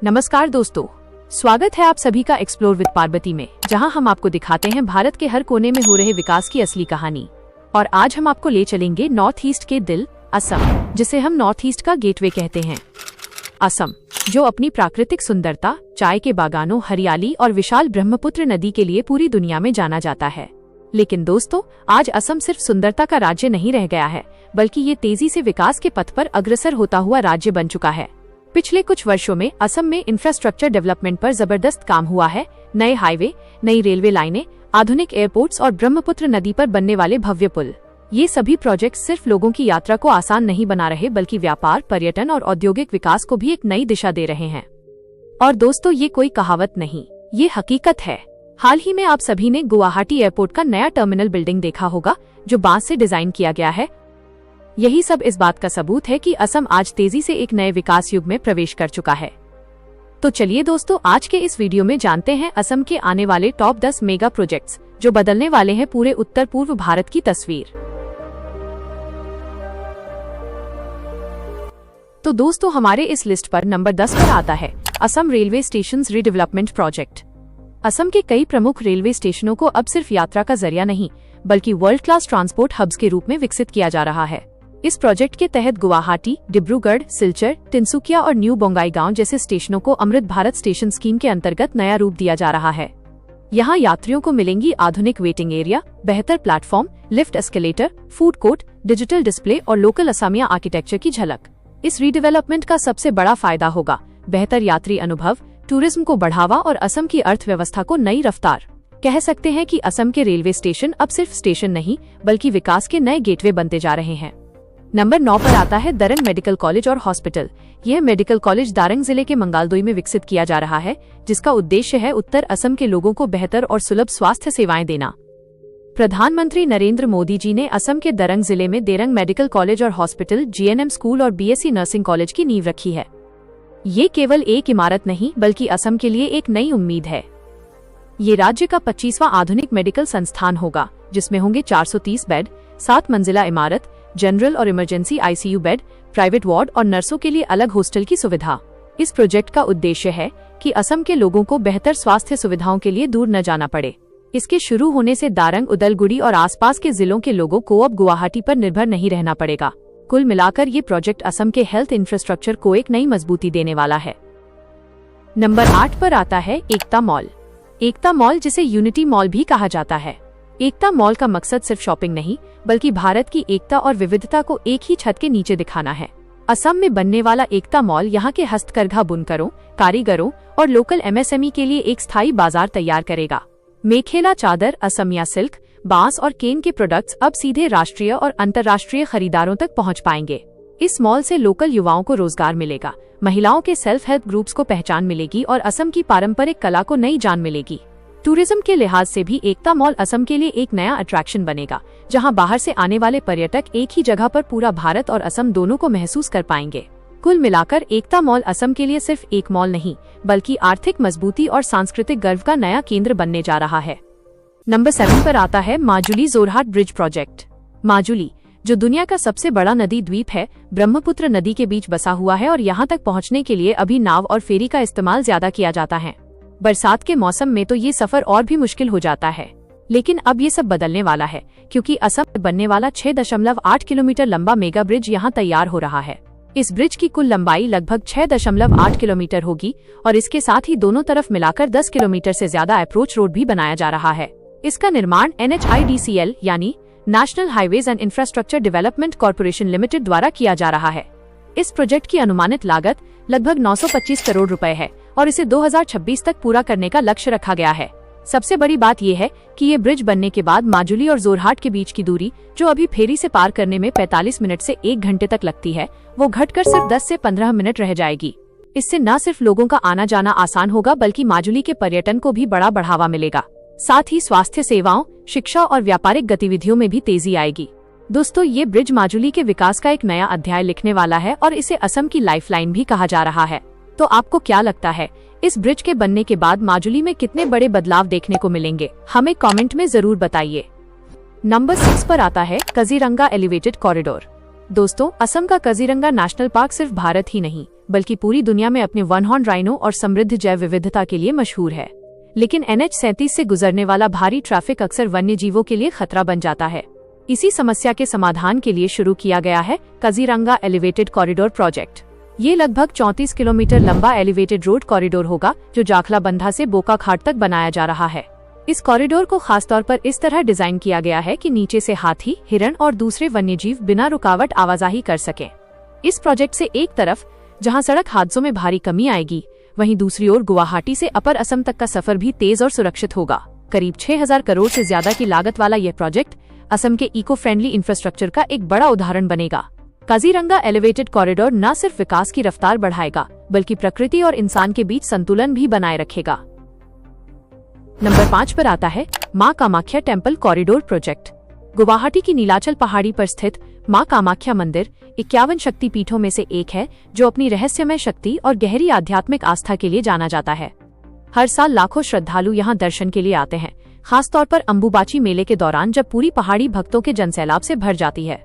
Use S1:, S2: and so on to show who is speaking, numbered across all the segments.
S1: नमस्कार दोस्तों, स्वागत है आप सभी का एक्सप्लोर विद पार्वती में, जहां हम आपको दिखाते हैं भारत के हर कोने में हो रहे विकास की असली कहानी। और आज हम आपको ले चलेंगे नॉर्थ ईस्ट के दिल असम, जिसे हम नॉर्थ ईस्ट का गेटवे कहते हैं। असम, जो अपनी प्राकृतिक सुंदरता, चाय के बागानों, हरियाली और विशाल ब्रह्मपुत्र नदी के लिए पूरी दुनिया में जाना जाता है। लेकिन दोस्तों, आज असम सिर्फ सुंदरता का राज्य नहीं रह गया है, बल्कि ये तेजी से विकास के पथ पर अग्रसर होता हुआ राज्य बन चुका है। पिछले कुछ वर्षों में असम में इंफ्रास्ट्रक्चर डेवलपमेंट पर जबरदस्त काम हुआ है। नए हाईवे, नई रेलवे लाइनें, आधुनिक एयरपोर्ट्स और ब्रह्मपुत्र नदी पर बनने वाले भव्य पुल, ये सभी प्रोजेक्ट सिर्फ लोगों की यात्रा को आसान नहीं बना रहे, बल्कि व्यापार, पर्यटन और औद्योगिक विकास को भी एक नई दिशा दे रहे हैं। और दोस्तों, ये कोई कहावत नहीं, ये हकीकत है। हाल ही में आप सभी ने गुवाहाटी एयरपोर्ट का नया टर्मिनल बिल्डिंग देखा होगा, जो बांस से डिजाइन किया गया है। यही सब इस बात का सबूत है कि असम आज तेजी से एक नए विकास युग में प्रवेश कर चुका है। तो चलिए दोस्तों, आज के इस वीडियो में जानते हैं असम के आने वाले टॉप 10 मेगा प्रोजेक्ट्स, जो बदलने वाले हैं पूरे उत्तर पूर्व भारत की तस्वीर। तो दोस्तों, हमारे इस लिस्ट पर नंबर 10 पर आता है Assam railway stations redevelopment project. Assam के कई प्रमुख रेलवे स्टेशनों को अब सिर्फ यात्रा का जरिया नहीं, बल्कि वर्ल्ड क्लास ट्रांसपोर्ट हब्स के रूप में विकसित किया जा रहा है। इस प्रोजेक्ट के तहत गुवाहाटी, डिब्रूगढ़, सिलचर, तिनसुकिया और न्यू बोंगाईगांव जैसे स्टेशनों को अमृत भारत स्टेशन स्कीम के अंतर्गत नया रूप दिया जा रहा है। यहाँ यात्रियों को मिलेंगी आधुनिक वेटिंग एरिया, बेहतर platform, lift, escalator, food court, digital display और लोकल असमिया आर्किटेक्चर की झलक। इस रीडेवलपमेंट का सबसे बड़ा फायदा होगा बेहतर यात्री अनुभव, टूरिज्म को बढ़ावा और असम की अर्थव्यवस्था को नई रफ्तार। कह सकते हैं कि असम के रेलवे स्टेशन अब सिर्फ स्टेशन नहीं, बल्कि विकास के नए गेटवे बनते जा रहे हैं। नंबर 9 पर आता है दरंग मेडिकल कॉलेज और हॉस्पिटल। यह मेडिकल कॉलेज दारंग जिले के मंगालदोई में विकसित किया जा रहा है, जिसका उद्देश्य है उत्तर असम के लोगों को बेहतर और सुलभ स्वास्थ्य सेवाएं देना। प्रधानमंत्री नरेंद्र मोदी जी ने असम के दरंग जिले में देरंग मेडिकल कॉलेज और हॉस्पिटल, जीएनएम स्कूल और बीएससी नर्सिंग कॉलेज की नींव रखी है। ये केवल एक इमारत नहीं, बल्कि असम के लिए एक नई उम्मीद है। ये राज्य का 25वां आधुनिक मेडिकल संस्थान होगा, जिसमें होंगे 430 बेड, 7 मंजिला इमारत, जनरल और emergency ICU bed, private ward और नर्सों के लिए अलग हॉस्टल की सुविधा। इस प्रोजेक्ट का उद्देश्य है कि असम के लोगों को बेहतर स्वास्थ्य सुविधाओं के लिए दूर न जाना पड़े। इसके शुरू होने से दारंग, उदलगुड़ी और आसपास के जिलों के लोगों को अब गुवाहाटी पर निर्भर नहीं रहना पड़ेगा। कुल मिलाकर ये प्रोजेक्ट असम के हेल्थ इंफ्रास्ट्रक्चर को एक नई मजबूती देने वाला है। नंबर 8 पर आता है एकता मॉल। एकता मॉल, जिसे यूनिटी मॉल भी कहा जाता है। एकता मॉल का मकसद सिर्फ शॉपिंग नहीं, बल्कि भारत की एकता और विविधता को एक ही छत के नीचे दिखाना है। असम में बनने वाला एकता मॉल यहाँ के हस्तकरघा बुनकरों, कारीगरों और लोकल एमएसएमई के लिए एक स्थायी बाजार तैयार करेगा। मेखेला चादर, असमिया सिल्क, बांस और केन के प्रोडक्ट्स अब सीधे राष्ट्रीय और अंतर्राष्ट्रीय खरीदारों तक पहुँच पाएंगे। इस मॉल से लोकल युवाओं को रोजगार मिलेगा, महिलाओं के सेल्फ हेल्प ग्रुप्स को पहचान मिलेगी और असम की पारंपरिक कला को नई जान मिलेगी। टूरिज्म के लिहाज से भी एकता मॉल असम के लिए एक नया अट्रैक्शन बनेगा, जहां बाहर से आने वाले पर्यटक एक ही जगह पर पूरा भारत और असम दोनों को महसूस कर पाएंगे। कुल मिलाकर एकता मॉल असम के लिए सिर्फ एक मॉल नहीं, बल्कि आर्थिक मजबूती और सांस्कृतिक गर्व का नया केंद्र बनने जा रहा है। नंबर 7 पर आता है माजुली जोरहाट ब्रिज प्रोजेक्ट। माजुली, जो दुनिया का सबसे बड़ा नदी द्वीप है, ब्रह्मपुत्र नदी के बीच बसा हुआ है और यहाँ तक पहुँचने के लिए अभी नाव और फेरी का इस्तेमाल ज्यादा किया जाता है। बरसात के मौसम में तो ये सफर और भी मुश्किल हो जाता है, लेकिन अब ये सब बदलने वाला है, क्योंकि असम में बनने वाला 6.8 किलोमीटर लंबा मेगा ब्रिज यहाँ तैयार हो रहा है। इस ब्रिज की कुल लंबाई लगभग 6.8 किलोमीटर होगी और इसके साथ ही दोनों तरफ मिलाकर 10 किलोमीटर से ज्यादा अप्रोच रोड भी बनाया जा रहा है। इसका निर्माण NHIDCL यानी national highways and infrastructure development corporation limited द्वारा किया जा रहा है। इस प्रोजेक्ट की अनुमानित लागत लगभग 925 करोड़ रुपए है और इसे 2026 तक पूरा करने का लक्ष्य रखा गया है। सबसे बड़ी बात यह है कि ये ब्रिज बनने के बाद माजुली और जोरहाट के बीच की दूरी, जो अभी फेरी से पार करने में 45 मिनट से 1 घंटे तक लगती है, वो घटकर सिर्फ 10 से 15 मिनट रह जाएगी। इससे न सिर्फ लोगों का आना जाना आसान होगा, बल्कि माजुली के पर्यटन को भी बड़ा बढ़ावा मिलेगा। साथ ही स्वास्थ्य सेवाओं, शिक्षा और व्यापारिक गतिविधियों में भी तेजी आएगी। दोस्तों, ये ब्रिज माजुली के विकास का एक नया अध्याय लिखने वाला है और इसे असम की लाइफलाइन भी कहा जा रहा है। तो आपको क्या लगता है, इस ब्रिज के बनने के बाद माजुली में कितने बड़े बदलाव देखने को मिलेंगे? हमें कमेंट में जरूर बताइए। नंबर 6 पर आता है काजीरंगा एलिवेटेड कॉरिडोर। दोस्तों, असम का काजीरंगा नेशनल पार्क सिर्फ भारत ही नहीं, बल्कि पूरी दुनिया में अपने वन हॉर्न राइनो और समृद्ध जैव विविधता के लिए मशहूर है। लेकिन NH-37 से गुजरने वाला भारी ट्रैफिक अक्सर वन्य जीवों के लिए खतरा बन जाता है। इसी समस्या के समाधान के लिए शुरू किया गया है काजीरंगा एलिवेटेड कॉरिडोर प्रोजेक्ट। ये लगभग 34 किलोमीटर लंबा एलिवेटेड रोड कॉरिडोर होगा, जो जाखलाबंधा से बोकाखाट तक बनाया जा रहा है। इस कॉरिडोर को खासतौर पर इस तरह डिजाइन किया गया है कि नीचे से हाथी, हिरण और दूसरे वन्यजीव बिना रुकावट आवाजाही कर सकें। इस प्रोजेक्ट से एक तरफ जहां सड़क हादसों में भारी कमी आएगी, वहीं दूसरी ओर गुवाहाटी से अपर असम तक का सफर भी तेज और सुरक्षित होगा। करीब 6000 करोड़ से ज्यादा की लागत वाला यह प्रोजेक्ट असम के इको फ्रेंडली इंफ्रास्ट्रक्चर का एक बड़ा उदाहरण बनेगा। काजीरंगा एलिवेटेड कॉरिडोर न सिर्फ विकास की रफ्तार बढ़ाएगा, बल्कि प्रकृति और इंसान के बीच संतुलन भी बनाए रखेगा। नंबर 5 पर आता है मां Kamakhya temple corridor project. Guwahati की नीलाचल पहाड़ी पर स्थित मां कामाख्या मंदिर 51 शक्ति पीठों में से एक है, जो अपनी रहस्यमय शक्ति और गहरी आध्यात्मिक आस्था के लिए जाना जाता है। हर साल लाखों श्रद्धालु यहां दर्शन के लिए आते हैं, खासतौर पर अंबुबाची मेले के दौरान, जब पूरी पहाड़ी भक्तों के जनसैलाब से भर जाती है।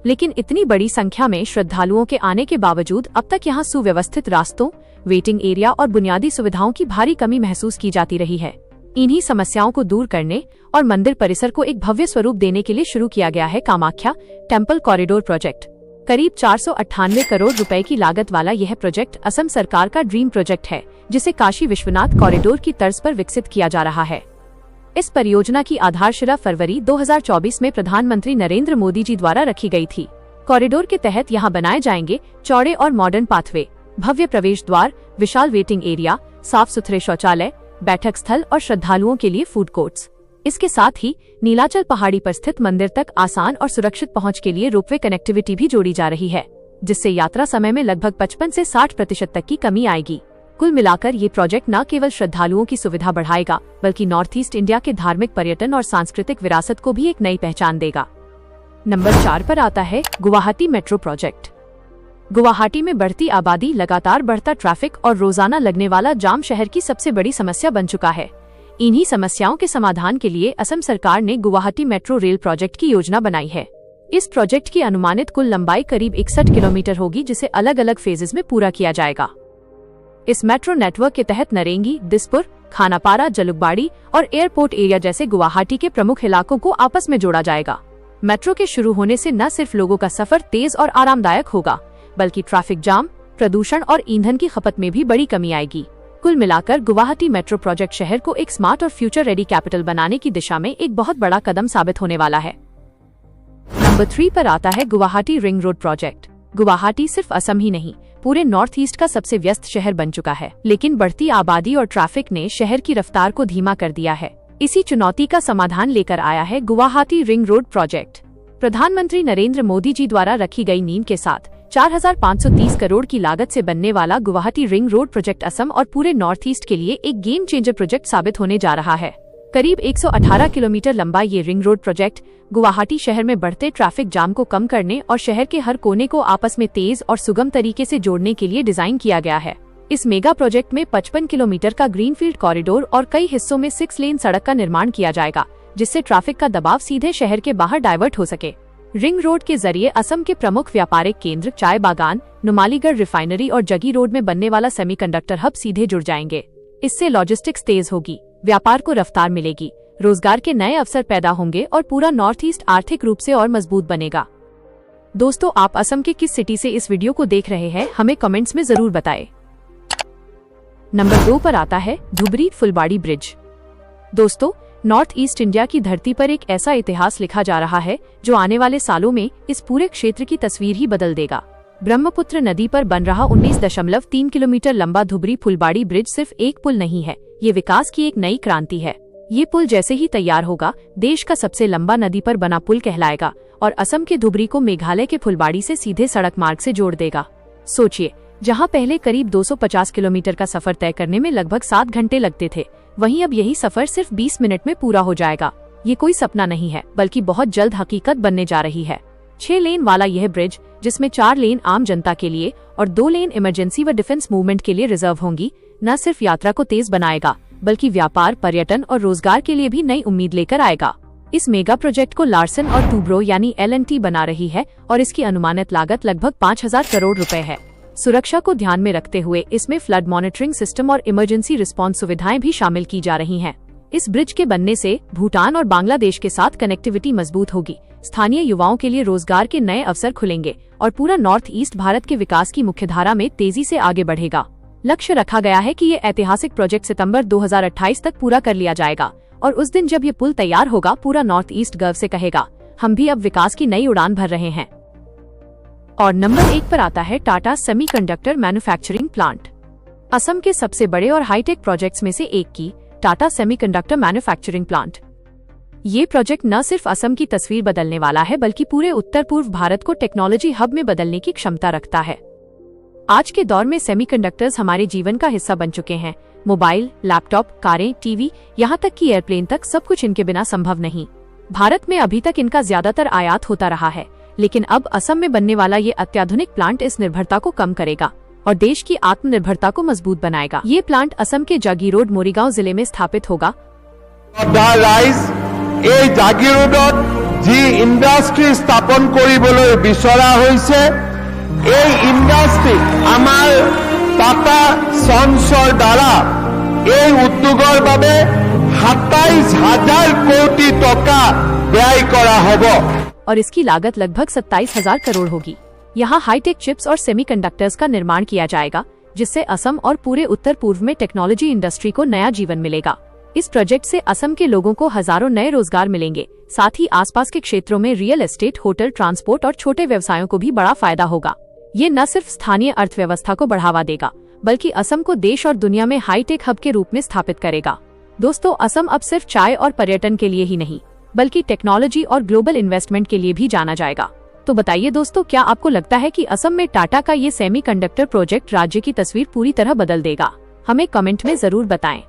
S1: लेकिन इतनी बड़ी संख्या में श्रद्धालुओं के आने के बावजूद अब तक यहां सुव्यवस्थित रास्तों, वेटिंग एरिया और बुनियादी सुविधाओं की भारी कमी महसूस की जाती रही है। इन्हीं समस्याओं को दूर करने और मंदिर परिसर को एक भव्य स्वरूप देने के लिए शुरू किया गया है कामाख्या टेम्पल कॉरिडोर प्रोजेक्ट। करीब 498 करोड़ रुपए की लागत वाला यह प्रोजेक्ट असम सरकार का ड्रीम प्रोजेक्ट है, जिसे काशी विश्वनाथ कॉरिडोर की तर्ज पर विकसित किया जा रहा है। इस परियोजना की आधारशिला फरवरी 2024 में प्रधानमंत्री नरेंद्र मोदी जी द्वारा रखी गई थी। कॉरिडोर के तहत यहाँ बनाए जाएंगे चौड़े और मॉडर्न पाथवे, भव्य प्रवेश द्वार, विशाल वेटिंग एरिया, साफ सुथरे शौचालय, बैठक स्थल और श्रद्धालुओं के लिए फूड कोर्ट्स। इसके साथ ही नीलाचल पहाड़ी पर स्थित मंदिर तक आसान और सुरक्षित पहुंच के लिए रोपवे कनेक्टिविटी भी जोड़ी जा रही है, जिससे यात्रा समय में लगभग 55 से 60% तक की कमी आएगी। कुल मिलाकर ये प्रोजेक्ट न केवल श्रद्धालुओं की सुविधा बढ़ाएगा, बल्कि नॉर्थ ईस्ट इंडिया के धार्मिक पर्यटन और सांस्कृतिक विरासत को भी एक नई पहचान देगा। नंबर 4 पर आता है गुवाहाटी मेट्रो प्रोजेक्ट। गुवाहाटी में बढ़ती आबादी, लगातार बढ़ता ट्रैफिक और रोजाना लगने वाला जाम शहर की सबसे बड़ी समस्या बन चुका है। इन्हीं समस्याओं के समाधान के लिए असम सरकार ने गुवाहाटी मेट्रो रेल प्रोजेक्ट की योजना बनाई है। इस प्रोजेक्ट की अनुमानित कुल लंबाई करीब 61 किलोमीटर होगी, जिसे अलग अलग फेजेस में पूरा किया जाएगा। इस मेट्रो नेटवर्क के तहत नरेंगी, दिसपुर, खानापारा, जलुकबाड़ी और एयरपोर्ट एरिया जैसे गुवाहाटी के प्रमुख इलाकों को आपस में जोड़ा जाएगा। मेट्रो के शुरू होने से न सिर्फ लोगों का सफर तेज और आरामदायक होगा, बल्कि ट्रैफिक जाम, प्रदूषण और ईंधन की खपत में भी बड़ी कमी आएगी। कुल मिलाकर गुवाहाटी मेट्रो प्रोजेक्ट शहर को एक स्मार्ट और फ्यूचर रेडी कैपिटल बनाने की दिशा में एक बहुत बड़ा कदम साबित होने वाला है। नंबर 3 पर आता है Guwahati ring road project. Guwahati सिर्फ असम ही नहीं, पूरे नॉर्थ ईस्ट का सबसे व्यस्त शहर बन चुका है, लेकिन बढ़ती आबादी और ट्रैफिक ने शहर की रफ्तार को धीमा कर दिया है। इसी चुनौती का समाधान लेकर आया है गुवाहाटी रिंग रोड प्रोजेक्ट। प्रधानमंत्री नरेंद्र मोदी जी द्वारा रखी गई नींव के साथ 4530 करोड़ की लागत से बनने वाला Guwahati ring road project Assam और पूरे नॉर्थ ईस्ट के लिए एक गेम चेंजर प्रोजेक्ट साबित होने जा रहा है। करीब 118 किलोमीटर लंबा ये रिंग रोड प्रोजेक्ट गुवाहाटी शहर में बढ़ते ट्रैफिक जाम को कम करने और शहर के हर कोने को आपस में तेज और सुगम तरीके से जोड़ने के लिए डिजाइन किया गया है। इस मेगा प्रोजेक्ट में 55 किलोमीटर का ग्रीनफील्ड कॉरिडोर और कई हिस्सों में 6 लेन सड़क का निर्माण किया जाएगा, जिससे ट्रैफिक का दबाव सीधे शहर के बाहर डाइवर्ट हो सके। रिंग रोड के जरिए असम के प्रमुख व्यापारिक केंद्र चाय बागान, नुमालीगढ़ रिफाइनरी और जगी रोड में बनने वाला सेमीकंडक्टर हब सीधे जुड़ जाएंगे। इससे लॉजिस्टिक्स तेज होगी, व्यापार को रफ्तार मिलेगी, रोजगार के नए अवसर पैदा होंगे और पूरा नॉर्थ ईस्ट आर्थिक रूप से और मजबूत बनेगा। दोस्तों, आप असम के किस सिटी से इस वीडियो को देख रहे हैं, हमें कमेंट्स में जरूर बताएं। नंबर 2 पर आता है धुबरी फुलबाड़ी ब्रिज। दोस्तों, नॉर्थ ईस्ट इंडिया की धरती पर एक ऐसा इतिहास लिखा जा रहा है जो आने वाले सालों में इस पूरे क्षेत्र की तस्वीर ही बदल देगा। ब्रह्मपुत्र नदी पर बन रहा 19.3 किलोमीटर लंबा धुबरी फुलबाड़ी ब्रिज सिर्फ एक पुल नहीं है, ये विकास की एक नई क्रांति है। ये पुल जैसे ही तैयार होगा, देश का सबसे लंबा नदी पर बना पुल कहलाएगा और असम के धुबरी को मेघालय के फुलबाड़ी से सीधे सड़क मार्ग से जोड़ देगा। सोचिए, जहां पहले करीब 250 किलोमीटर का सफर तय करने में लगभग 7 घंटे लगते थे, वहीं अब यही सफर सिर्फ 20 मिनट में पूरा हो जाएगा। ये कोई सपना नहीं है, बल्कि बहुत जल्द हकीकत बनने जा रही है। 6 लेन वाला यह ब्रिज, जिसमें 4 लेन आम जनता के लिए और 2 लेन इमरजेंसी व डिफेंस मूवमेंट के लिए रिजर्व होंगी, न सिर्फ यात्रा को तेज बनाएगा, बल्कि व्यापार, पर्यटन और रोजगार के लिए भी नई उम्मीद लेकर आएगा। इस मेगा प्रोजेक्ट को लार्सन और टूब्रो यानी L&T बना रही है और इसकी अनुमानित लागत लगभग 5000 करोड़ रुपए है। सुरक्षा को ध्यान में रखते हुए इसमें फ्लड मॉनिटरिंग सिस्टम और इमरजेंसी रिस्पॉन्स सुविधाएं भी शामिल की जा रही हैं। इस ब्रिज के बनने से भूटान और बांग्लादेश के साथ कनेक्टिविटी मजबूत होगी, स्थानीय युवाओं के लिए रोजगार के नए अवसर खुलेंगे और पूरा नॉर्थ ईस्ट भारत के विकास की मुख्यधारा में तेजी से आगे बढ़ेगा। लक्ष्य रखा गया है कि ये ऐतिहासिक प्रोजेक्ट सितंबर 2028 तक पूरा कर लिया जाएगा और उस दिन जब ये पुल तैयार होगा, पूरा नॉर्थ ईस्ट गर्व से कहेगा, हम भी अब विकास की नई उड़ान भर रहे हैं। और नंबर 1 पर आता है Tata semiconductor manufacturing plant. Assam के सबसे बड़े और हाईटेक प्रोजेक्ट्स में से एक की टाटा सेमीकंडक्टर मैन्युफैक्चरिंग प्लांट। ये प्रोजेक्ट न सिर्फ असम की तस्वीर बदलने वाला है, बल्कि पूरे उत्तर पूर्व भारत को टेक्नोलॉजी हब में बदलने की क्षमता रखता है। आज के दौर में सेमीकंडक्टर्स हमारे जीवन का हिस्सा बन चुके हैं। मोबाइल, लैपटॉप, कारें, टीवी, यहाँ तक कि एयरप्लेन तक सब कुछ इनके बिना संभव नहीं। भारत में अभी तक इनका ज्यादातर आयात होता रहा है, लेकिन अब असम में बनने वाला ये अत्याधुनिक प्लांट इस निर्भरता को कम करेगा और देश की आत्मनिर्भरता को मजबूत बनाएगा। ये प्लांट असम के जागीरोड मोरीगांव जिले में स्थापित होगा।
S2: जागीरोडत जी इंडस्ट्री स्थापन কৰিবলৈ বিচৰা হৈছে, এই ইন্ডাস্ট্রি আমাৰ টাটা সন্সৰ দ্বাৰা এই উদ্যোগৰ বাবে 27,000 কোটি টকা ব্যয় কৰা হ'ব
S1: और इसकी लागत लगभग 27,000 करोड़ होगी। यहाँ हाईटेक चिप्स और सेमीकंडक्टर्स का निर्माण किया जाएगा, जिससे असम और पूरे उत्तर पूर्व में टेक्नोलॉजी इंडस्ट्री को नया जीवन मिलेगा। इस प्रोजेक्ट से असम के लोगों को हजारों नए रोजगार मिलेंगे, साथ ही आसपास के क्षेत्रों में रियल एस्टेट, होटल, ट्रांसपोर्ट और छोटे व्यवसायों को भी बड़ा फायदा होगा। ये न सिर्फ स्थानीय अर्थव्यवस्था को बढ़ावा देगा, बल्कि असम को देश और दुनिया में हाईटेक हब के रूप में स्थापित करेगा। दोस्तों, असम अब सिर्फ चाय और पर्यटन के लिए ही नहीं, बल्कि टेक्नोलॉजी और ग्लोबल इन्वेस्टमेंट के लिए भी जाना जाएगा। तो बताइए दोस्तों, क्या आपको लगता है कि असम में टाटा का ये सेमीकंडक्टर प्रोजेक्ट राज्य की तस्वीर पूरी तरह बदल देगा? हमें कमेंट में जरूर बताएं।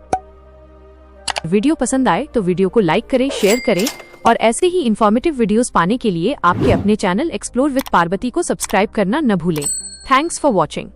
S1: वीडियो पसंद आए तो वीडियो को लाइक करें, शेयर करें और ऐसे ही इंफॉर्मेटिव वीडियोस पाने के लिए आपके अपने चैनल एक्सप्लोर विद पार्वती को सब्सक्राइब करना न भूलें। Thanks for watching.